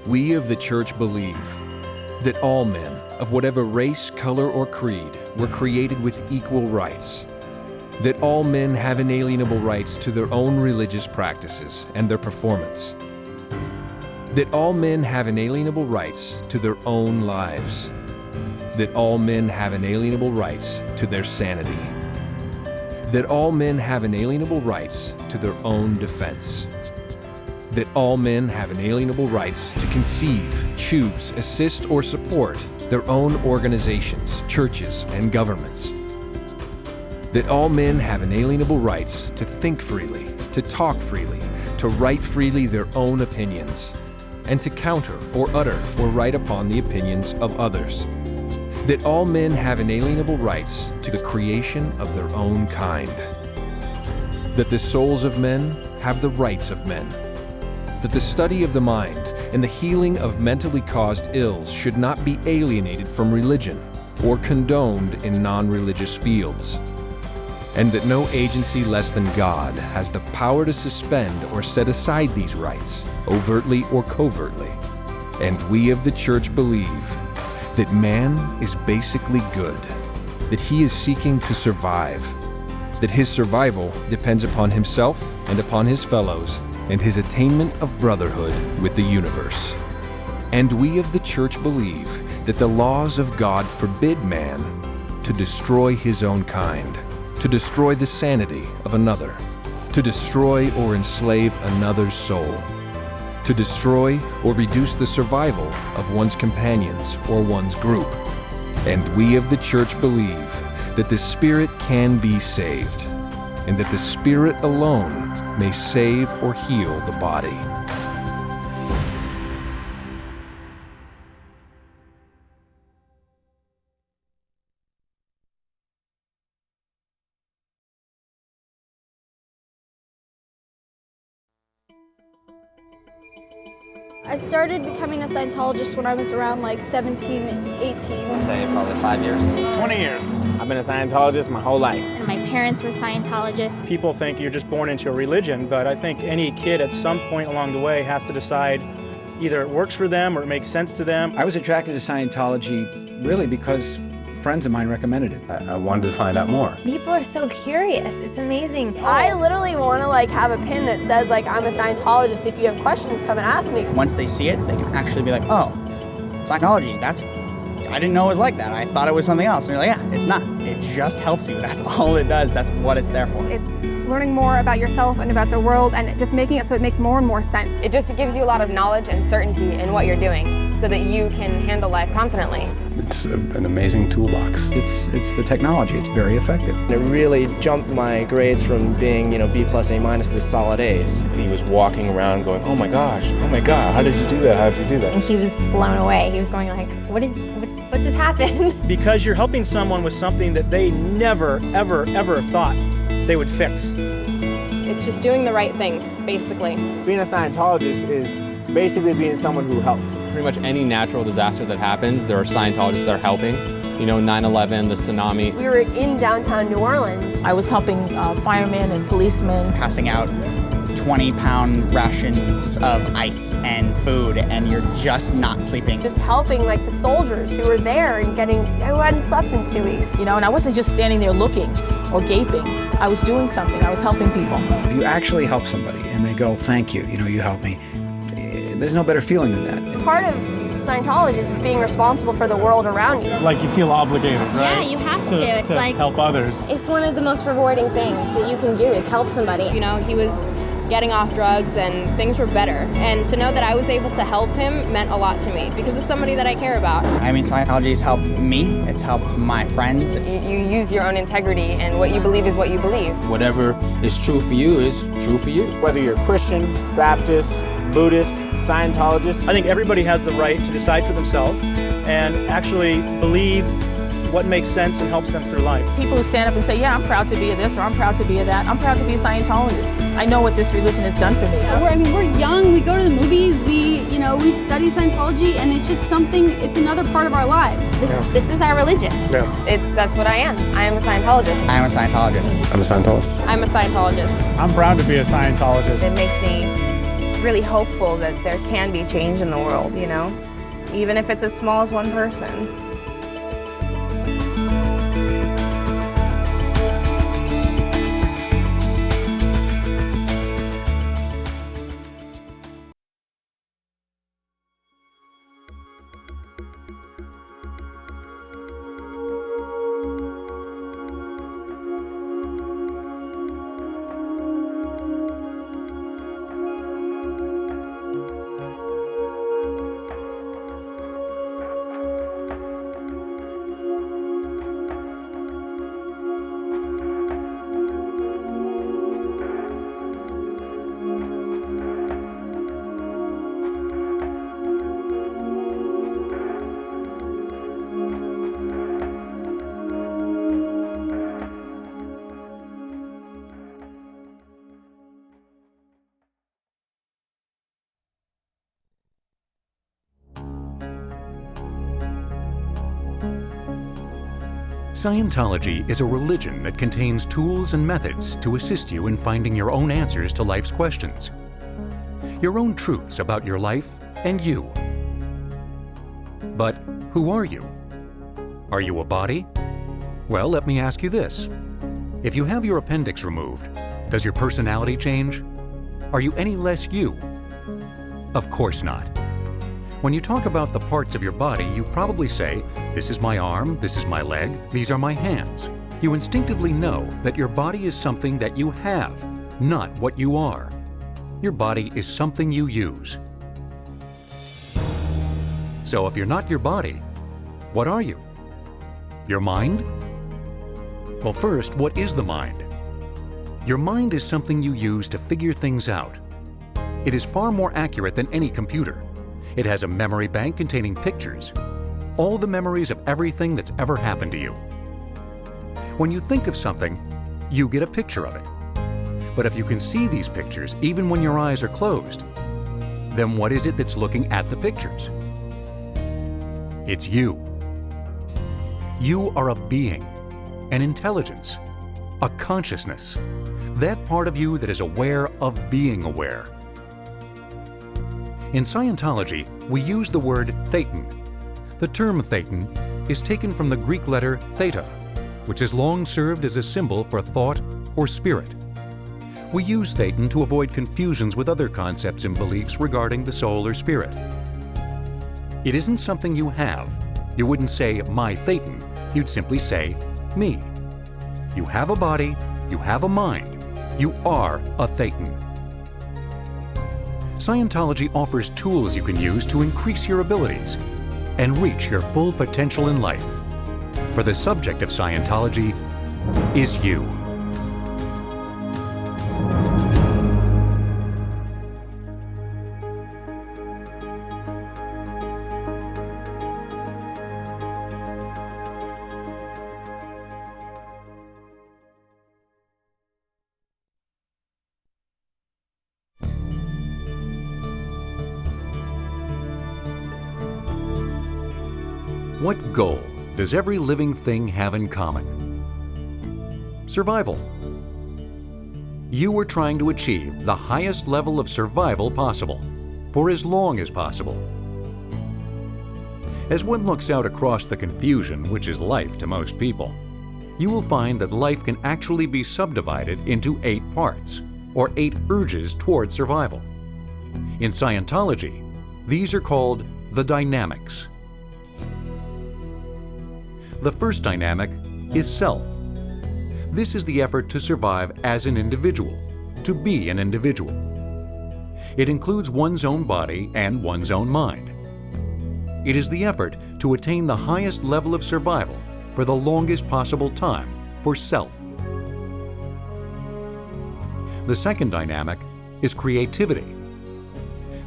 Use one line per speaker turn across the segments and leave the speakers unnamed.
We of the Church believe that all men, of whatever race, color, or creed, were created with equal rights. That all men have inalienable rights to their own religious practices and their performance. That all men have inalienable rights to their own lives. That all men have inalienable rights to their sanity. That all men have inalienable rights to their own defense. That all men have inalienable rights to conceive, choose, assist, or support their own organizations, churches, and governments. That all men have inalienable rights to think freely, to talk freely, to write freely their own opinions, and to counter or utter or write upon the opinions of others. That all men have inalienable rights to the creation of their own kind. That the souls of men have the rights of men. That the study of the mind and the healing of mentally caused ills should not be alienated from religion or condoned in non-religious fields. And that no agency less than God has the power to suspend or set aside these rights, overtly or covertly. And we of the Church believe that man is basically good, that he is seeking to survive, that his survival depends upon himself and upon his fellows, and his attainment of brotherhood with the universe. And we of the Church believe that the laws of God forbid man to destroy his own kind, to destroy the sanity of another, to destroy or enslave another's soul, to destroy or reduce the survival of one's companions or one's group. And we of the Church believe that the spirit can be saved, and that the Spirit alone may save or heal the body.
I started becoming a Scientologist when I was around like 17, 18.
I'd say probably 5 years.
20 years. I've been a Scientologist my whole life.
And my parents were Scientologists.
People think you're just born into a religion, but I think any kid at some point along the way has to decide either it works for them or it makes sense to them.
I was attracted to Scientology really because friends of mine recommended it.
I wanted to find out more.
People are so curious. It's amazing.
I literally want to have a pin that says I'm a Scientologist. If you have questions, come and ask me.
Once they see it, they can actually be like, oh, Scientology, I didn't know it was like that. I thought it was something else. And you're like, yeah, it's not. It just helps you. That's all it does. That's what it's there for.
It's learning more about yourself and about the world and just making it so it makes more and more sense.
It just gives you a lot of knowledge and certainty in what you're doing so that you can handle life confidently.
It's an amazing toolbox.
It's the technology. It's very effective.
It really jumped my grades from being, B plus A minus to solid A's.
He was walking around going, oh my God, how did you do that? How did you do that?
And he was blown away. He was going what just happened?
Because you're helping someone with something that they never, ever, ever thought they would fix.
It's just doing the right thing, basically.
Being a Scientologist is basically being someone who helps.
Pretty much any natural disaster that happens, there are Scientologists that are helping. 9/11, the tsunami.
We were in downtown New Orleans.
I was helping firemen and policemen.
Passing out 20-pound rations of ice and food, and you're just not sleeping.
Just helping the soldiers who were there and who hadn't slept in 2 weeks.
And I wasn't just standing there looking or gaping. I was doing something. I was helping people.
If you actually help somebody and they go, thank you, you helped me, there's no better feeling than that.
Part of Scientology is being responsible for the world around you.
It's like you feel obligated, right?
Yeah, you have to. It's
to help others.
It's one of the most rewarding things that you can do is help somebody. He was getting off drugs and things were better. And to know that I was able to help him meant a lot to me because it's somebody that I care about.
Scientology has helped me. It's helped my friends.
You use your own integrity and what you believe is what you believe.
Whatever is true for you is true for you.
Whether you're Christian, Baptist, Buddhist, Scientologist.
I think everybody has the right to decide for themselves and actually believe what makes sense and helps them through life.
People who stand up and say, yeah, I'm proud to be a this or I'm proud to be a that. I'm proud to be a Scientologist. I know what this religion has done for me.
We're young, we go to the movies, we study Scientology, and it's just it's another part of our lives.
This is our religion.
Yeah.
That's what I am. I am a Scientologist.
I am a Scientologist.
I'm a Scientologist.
I'm a Scientologist.
I'm proud to be a Scientologist.
It makes me
really hopeful that there can be change in the world, you know, even if it's as small as one person.
Scientology is a religion that contains tools and methods to assist you in finding your own answers to life's questions, your own truths about your life and you. But who are you? Are you a body? Well, let me ask you this. If you have your appendix removed, does your personality change? Are you any less you? Of course not. When you talk about the parts of your body, you probably say, this is my arm, this is my leg, these are my hands. You instinctively know that your body is something that you have, not what you are. Your body is something you use. So if you're not your body, what are you? Your mind? Well, first, what is the mind? Your mind is something you use to figure things out. It is far more accurate than any computer. It has a memory bank containing pictures, all the memories of everything that's ever happened to you. When you think of something, you get a picture of it. But if you can see these pictures even when your eyes are closed, then what is it that's looking at the pictures? It's you. You are a being, an intelligence, a consciousness, that part of you that is aware of being aware. In Scientology, we use the word thetan. The term thetan is taken from the Greek letter theta, which has long served as a symbol for thought or spirit. We use thetan to avoid confusions with other concepts and beliefs regarding the soul or spirit. It isn't something you have. You wouldn't say, my thetan. You'd simply say, me. You have a body, you have a mind. You are a thetan. Scientology offers tools you can use to increase your abilities and reach your full potential in life. For the subject of Scientology is you. What goal does every living thing have in common? Survival. You are trying to achieve the highest level of survival possible, for as long as possible. As one looks out across the confusion which is life to most people, you will find that life can actually be subdivided into 8 parts, or 8 urges toward survival. In Scientology, these are called the dynamics. The first dynamic is self. This is the effort to survive as an individual, to be an individual. It includes one's own body and one's own mind. It is the effort to attain the highest level of survival for the longest possible time for self. The second dynamic is creativity.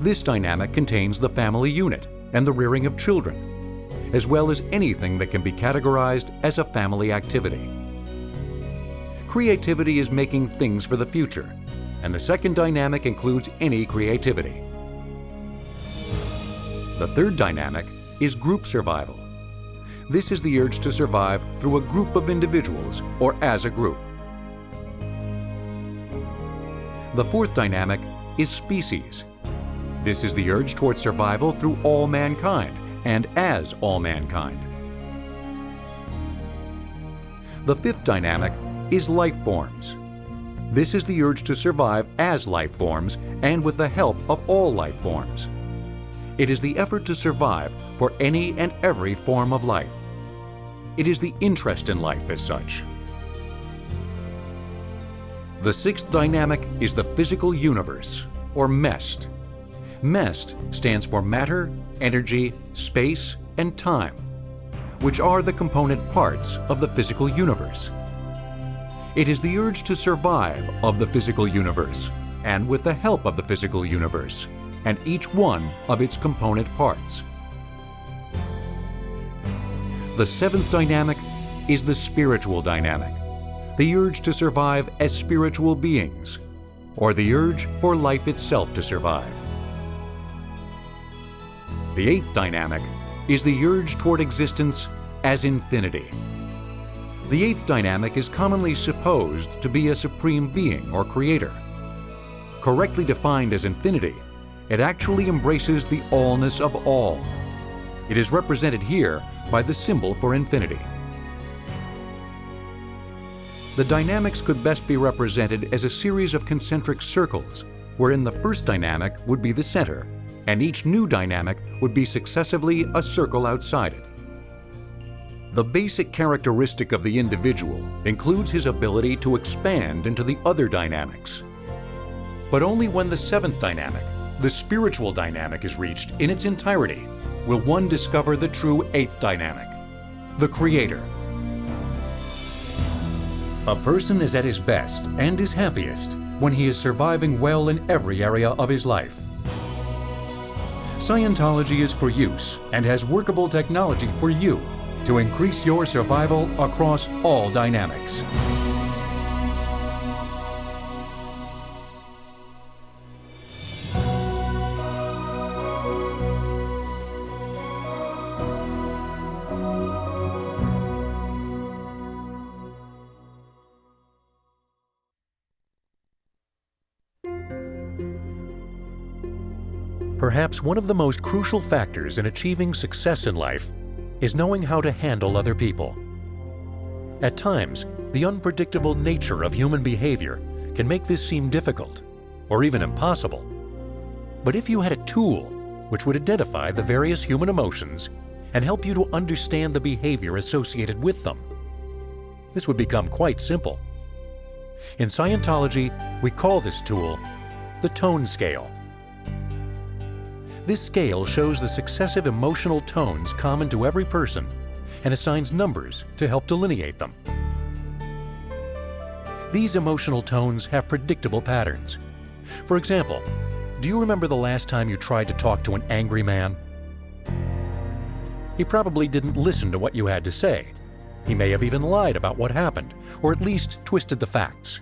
This dynamic contains the family unit and the rearing of children, as well as anything that can be categorized as a family activity. Creativity is making things for the future, and the second dynamic includes any creativity. The third dynamic is group survival. This is the urge to survive through a group of individuals or as a group. The fourth dynamic is species. This is the urge toward survival through all mankind and as all mankind. The fifth dynamic is life forms. This is the urge to survive as life forms and with the help of all life forms. It is the effort to survive for any and every form of life. It is the interest in life as such. The sixth dynamic is the physical universe, or MEST. MEST stands for matter, energy, space, and time, which are the component parts of the physical universe. It is the urge to survive of the physical universe, and with the help of the physical universe, and each one of its component parts. The seventh dynamic is the spiritual dynamic, the urge to survive as spiritual beings, or the urge for life itself to survive. The eighth dynamic is the urge toward existence as infinity. The eighth dynamic is commonly supposed to be a supreme being or creator. Correctly defined as infinity, it actually embraces the allness of all. It is represented here by the symbol for infinity. The dynamics could best be represented as a series of concentric circles, wherein the first dynamic would be the center, and each new dynamic would be successively a circle outside it. The basic characteristic of the individual includes his ability to expand into the other dynamics. But only when the seventh dynamic, the spiritual dynamic, is reached in its entirety will one discover the true eighth dynamic, the creator. A person is at his best and his happiest when he is surviving well in every area of his life. Scientology is for use and has workable technology for you to increase your survival across all dynamics. Perhaps one of the most crucial factors in achieving success in life is knowing how to handle other people. At times, the unpredictable nature of human behavior can make this seem difficult or even impossible. But if you had a tool which would identify the various human emotions and help you to understand the behavior associated with them, this would become quite simple. In Scientology, we call this tool the tone scale. This scale shows the successive emotional tones common to every person and assigns numbers to help delineate them. These emotional tones have predictable patterns. For example, do you remember the last time you tried to talk to an angry man? He probably didn't listen to what you had to say. He may have even lied about what happened, or at least twisted the facts.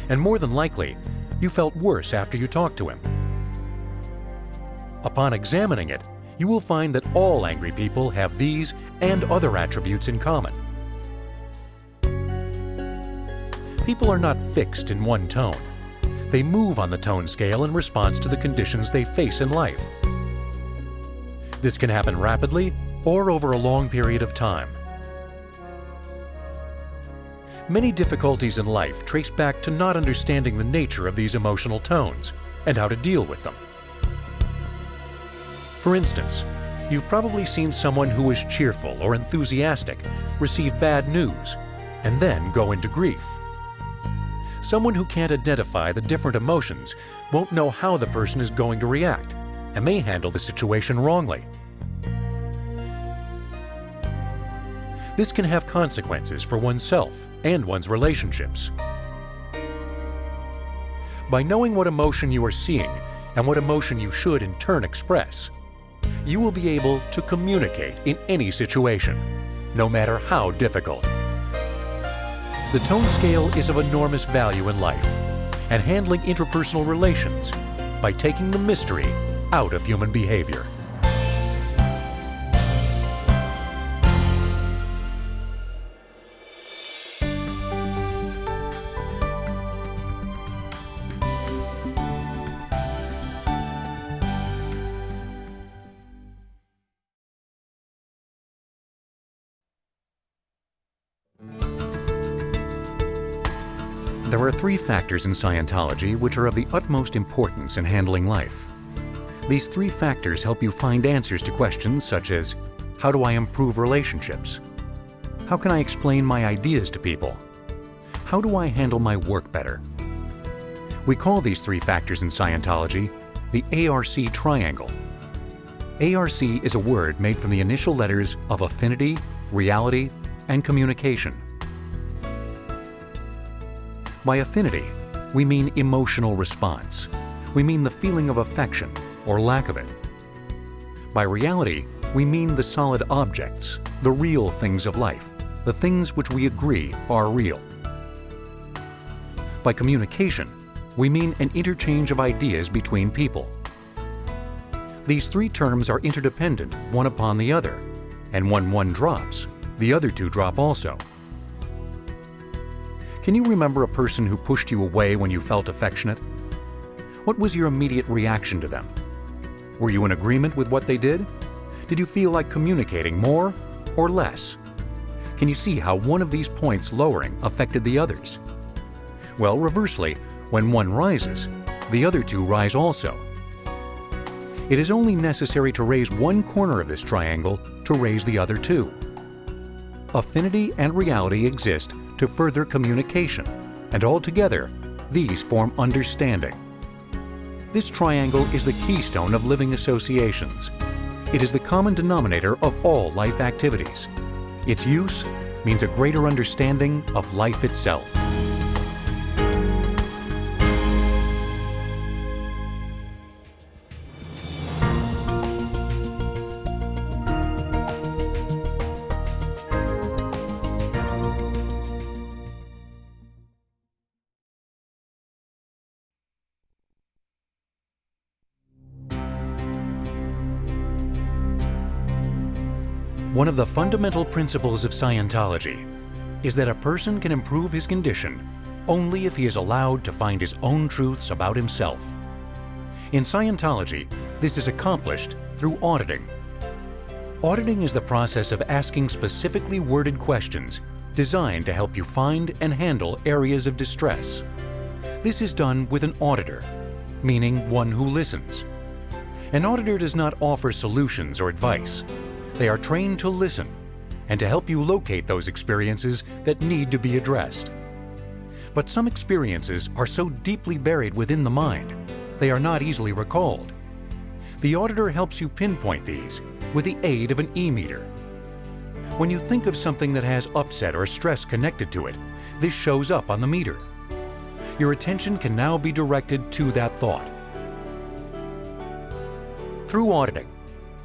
And more than likely, you felt worse after you talked to him. Upon examining it, you will find that all angry people have these and other attributes in common. People are not fixed in one tone. They move on the tone scale in response to the conditions they face in life. This can happen rapidly or over a long period of time. Many difficulties in life trace back to not understanding the nature of these emotional tones and how to deal with them. For instance, you've probably seen someone who is cheerful or enthusiastic receive bad news and then go into grief. Someone who can't identify the different emotions won't know how the person is going to react and may handle the situation wrongly. This can have consequences for oneself and one's relationships. By knowing what emotion you are seeing and what emotion you should in turn express, you will be able to communicate in any situation, no matter how difficult. The tone scale is of enormous value in life and handling interpersonal relations by taking the mystery out of human behavior. There are three factors in Scientology which are of the utmost importance in handling life. These three factors help you find answers to questions such as, how do I improve relationships? How can I explain my ideas to people? How do I handle my work better? We call these three factors in Scientology the ARC triangle. ARC is a word made from the initial letters of affinity, reality, and communication. By affinity, we mean emotional response. We mean the feeling of affection or lack of it. By reality, we mean the solid objects, the real things of life, the things which we agree are real. By communication, we mean an interchange of ideas between people. These three terms are interdependent one upon the other, and when one drops, the other two drop also. Can you remember a person who pushed you away when you felt affectionate? What was your immediate reaction to them? Were you in agreement with what they did? Did you feel like communicating more or less? Can you see how one of these points lowering affected the others? Well, reversely, when one rises, the other two rise also. It is only necessary to raise one corner of this triangle to raise the other two. Affinity and reality exist to further communication, and altogether, these form understanding. This triangle is the keystone of living associations. It is the common denominator of all life activities. Its use means a greater understanding of life itself. One of the fundamental principles of Scientology is that a person can improve his condition only if he is allowed to find his own truths about himself. In Scientology, this is accomplished through auditing. Auditing is the process of asking specifically worded questions designed to help you find and handle areas of distress. This is done with an auditor, meaning one who listens. An auditor does not offer solutions or advice. They are trained to listen and to help you locate those experiences that need to be addressed. But some experiences are so deeply buried within the mind, they are not easily recalled. The auditor helps you pinpoint these with the aid of an e-meter. When you think of something that has upset or stress connected to it, this shows up on the meter. Your attention can now be directed to that thought. Through auditing,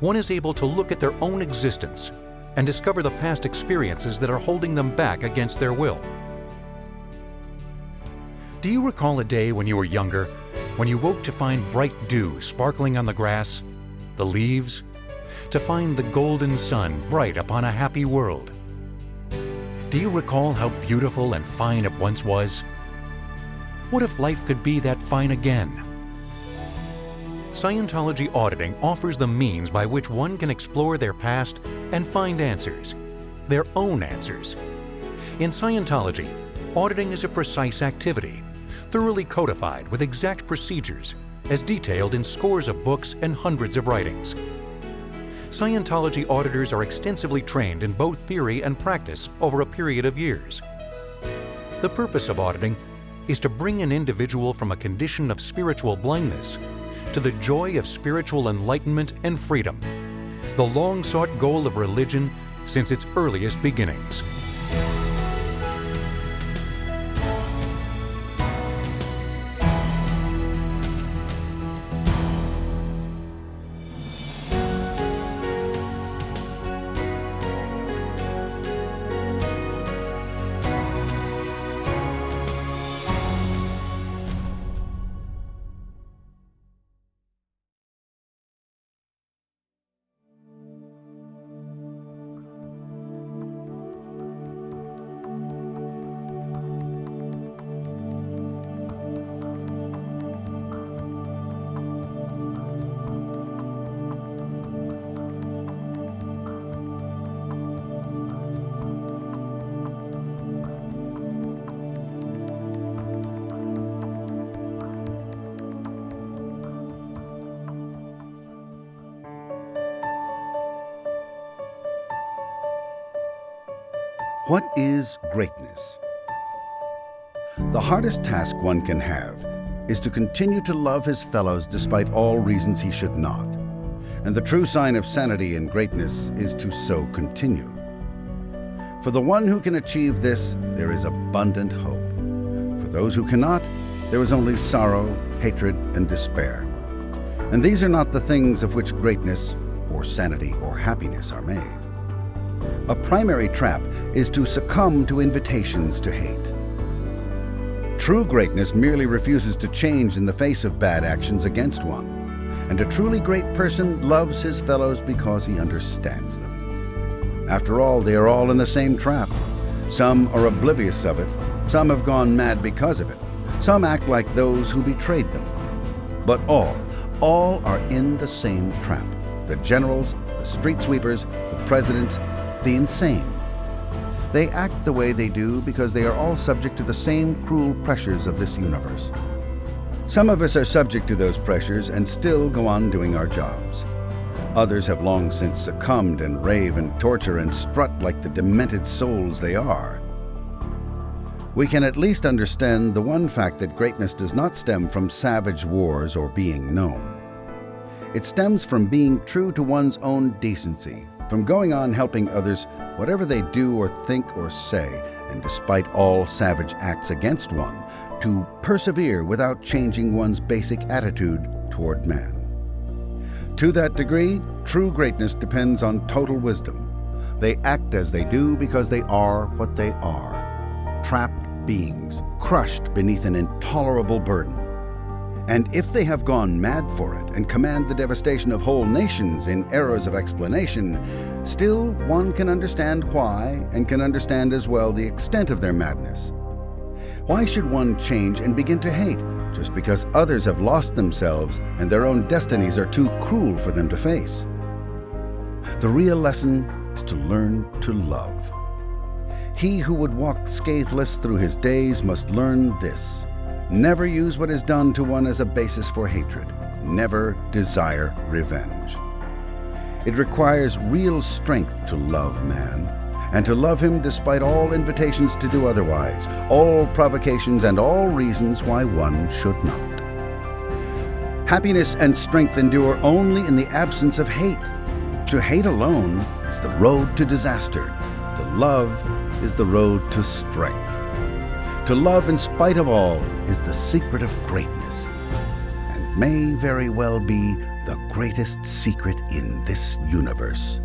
one is able to look at their own existence and discover the past experiences that are holding them back against their will. Do you recall a day when you were younger, when you woke to find bright dew sparkling on the grass, the leaves, to find the golden sun bright upon a happy world? Do you recall how beautiful and fine it once was? What if life could be that fine again? Scientology auditing offers the means by which one can explore their past and find answers, their own answers. In Scientology, auditing is a precise activity, thoroughly codified with exact procedures, as detailed in scores of books and hundreds of writings. Scientology auditors are extensively trained in both theory and practice over a period of years. The purpose of auditing is to bring an individual from a condition of spiritual blindness to the joy of spiritual enlightenment and freedom, the long-sought goal of religion since its earliest beginnings.
What is greatness? The hardest task one can have is to continue to love his fellows despite all reasons he should not. And the true sign of sanity and greatness is to so continue. For the one who can achieve this, there is abundant hope. For those who cannot, there is only sorrow, hatred, and despair. And these are not the things of which greatness, or sanity, or happiness are made. A primary trap is to succumb to invitations to hate. True greatness merely refuses to change in the face of bad actions against one, and a truly great person loves his fellows because he understands them. After all, they are all in the same trap. Some are oblivious of it, some have gone mad because of it, some act like those who betrayed them. But all are in the same trap. The generals, the street sweepers, the presidents, the insane. They act the way they do because they are all subject to the same cruel pressures of this universe. Some of us are subject to those pressures and still go on doing our jobs. Others have long since succumbed and rave and torture and strut like the demented souls they are. We can at least understand the one fact that greatness does not stem from savage wars or being known. It stems from being true to one's own decency, from going on helping others whatever they do or think or say, and despite all savage acts against one, to persevere without changing one's basic attitude toward man. To that degree, true greatness depends on total wisdom. They act as they do because they are what they are, trapped beings, crushed beneath an intolerable burden. And if they have gone mad for it and command the devastation of whole nations in errors of explanation, still one can understand why and can understand as well the extent of their madness. Why should one change and begin to hate just because others have lost themselves and their own destinies are too cruel for them to face? The real lesson is to learn to love. He who would walk scatheless through his days must learn this: never use what is done to one as a basis for hatred. Never desire revenge. It requires real strength to love man, and to love him despite all invitations to do otherwise, all provocations and all reasons why one should not. Happiness and strength endure only in the absence of hate. To hate alone is the road to disaster. To love is the road to strength. To love in spite of all is the secret of greatness, and may very well be the greatest secret in this universe.